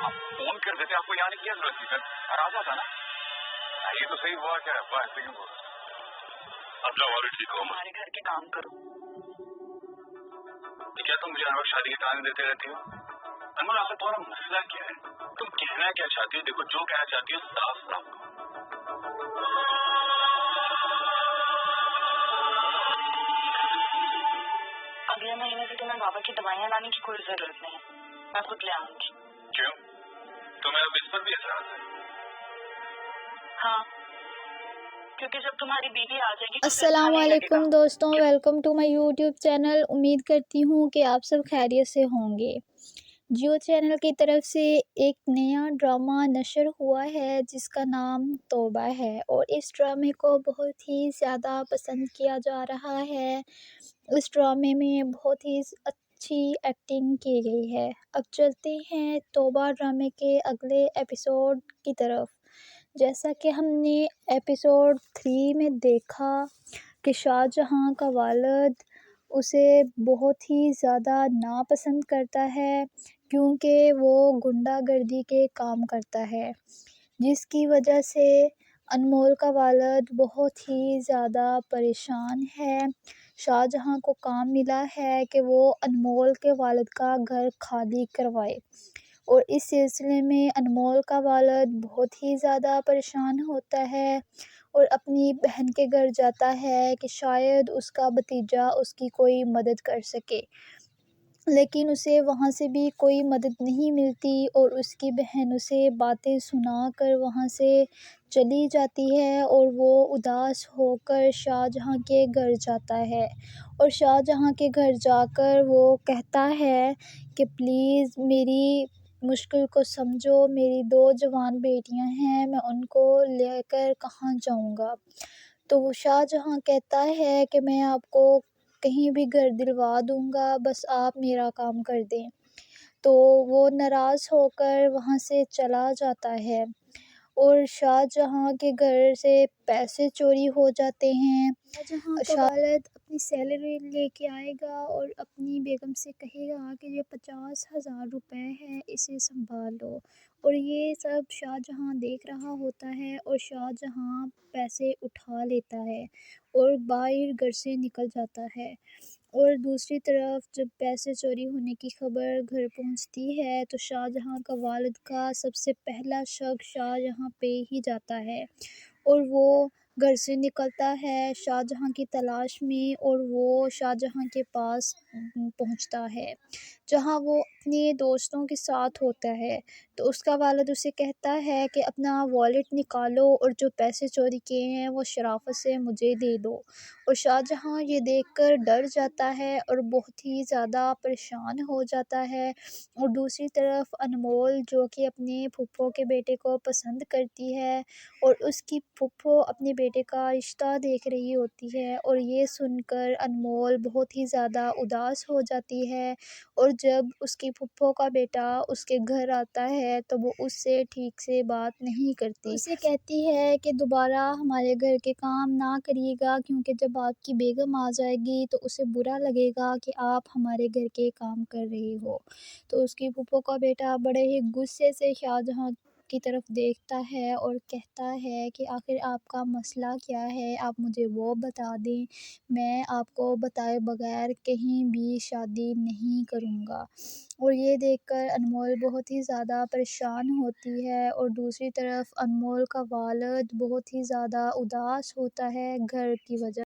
आप फोन कर देते, आपको यहाँ आने की क्या जरूरत थी सर? और आ जाता ना। ये तो सही हुआ क्या अब्बा ऐसे क्यों बोल रहे? अब जाओ और ठीक हो, हमारे घर के काम करो। क्या तुम मुझे हर वक्त शादी के ताने देते रहती हो? अनमोल, आखिर तुम्हारा मसला क्या है? तुम कहना क्या चाहती हो? देखो, जो कहना चाहती हो साफ साफ कहो। अगले महीने से तुम्हें बाबा की दवाइयाँ लाने की कोई जरूरत नहीं है, मैं खुद ले आऊंगी। क्यों? तुम्हें अब इस पर भी एतराज है? हाँ, क्योंकि जब तुम्हारी बीवी आ जाएगी तो फिर अस्सलाम अच्छा नहीं वालेकुम लगेगा। दोस्तों, welcome to my YouTube channel. उम्मीद करती हूँ कि आप सब खैरियत से होंगे। जियो चैनल की तरफ से एक नया ड्रामा नशर हुआ है जिसका नाम तौबा है, और इस ड्रामे को बहुत ही ज़्यादा पसंद किया जा रहा है। इस ड्रामे में बहुत ही अच्छी एक्टिंग की गई है। अब चलते हैं तौबा ड्रामे के अगले एपिसोड की तरफ। जैसा कि हमने एपिसोड 3 में देखा कि शाहजहां का वालिद उसे बहुत ही ज़्यादा नापसंद करता है, क्योंकि वो गुंडागर्दी के काम करता है, जिसकी वजह से अनमोल का वालिद बहुत ही ज़्यादा परेशान है। शाहजहां को काम मिला है कि वो अनमोल के वालिद का घर खाली करवाए, और इस सिलसिले में अनमोल का वालिद बहुत ही ज़्यादा परेशान होता है और अपनी बहन के घर जाता है कि शायद उसका भतीजा उसकी कोई मदद कर सके, लेकिन उसे वहाँ से भी कोई मदद नहीं मिलती और उसकी बहन उसे बातें सुनाकर वहाँ से चली जाती है, और वो उदास होकर शाहजहां के घर जाता है। और शाहजहां के घर जाकर वो कहता है कि प्लीज़ मेरी मुश्किल को समझो, मेरी 2 जवान बेटियां हैं, मैं उनको लेकर कहाँ जाऊंगा। तो वो शाहजहां कहता है कि मैं आपको कहीं भी घर दिलवा दूंगा, बस आप मेरा काम कर दें। तो वो नाराज़ होकर वहाँ से चला जाता है, और शाहजहां के घर से पैसे चोरी हो जाते हैं। शाहजहां का वालिद अपनी सैलरी लेके आएगा और अपनी बेगम से कहेगा कि ये 50,000 रुपये है, इसे संभालो। और ये सब शाहजहां देख रहा होता है, और शाहजहां पैसे उठा लेता है और बाहर घर से निकल जाता है। और दूसरी तरफ जब पैसे चोरी होने की खबर घर पहुंचती है तो शाहजहां का वालिद का सबसे पहला शक शाहजहां पे ही जाता है, और वो घर से निकलता है शाहजहां की तलाश में, और वो शाहजहां के पास पहुंचता है जहां वो अपने दोस्तों के साथ होता है। तो उसका वालिद उसे कहता है कि अपना वॉलेट निकालो और जो पैसे चोरी किए हैं वो शराफत से मुझे दे दो। और शाहजहां ये देखकर डर जाता है और बहुत ही ज़्यादा परेशान हो जाता है। और दूसरी तरफ अनमोल, जो कि अपने फूफो के बेटे को पसंद करती है, और उसकी फूफो अपने बेटे का रिश्ता देख रही होती है, और ये सुनकर अनमोल बहुत ही ज़्यादा उदास हो जाती है। और जब उसकी फूफो का बेटा उसके घर आता है तो वो उससे ठीक से बात नहीं करती। उसे कहती है कि दोबारा हमारे घर के काम ना करिएगा, क्योंकि जब आपकी बेगम आ जाएगी तो उसे बुरा लगेगा कि आप हमारे घर के काम कर रहे हो। तो उसकी फूफो का बेटा बड़े ही गुस्से से शाहजहां की तरफ देखता है और कहता है कि आखिर आपका मसला क्या है, आप मुझे वो बता दें, मैं आपको बताए बगैर कहीं भी शादी नहीं करूँगा। और ये देखकर अनमोल बहुत ही ज़्यादा परेशान होती है, और दूसरी तरफ अनमोल का वालिद बहुत ही ज़्यादा उदास होता है घर की वजह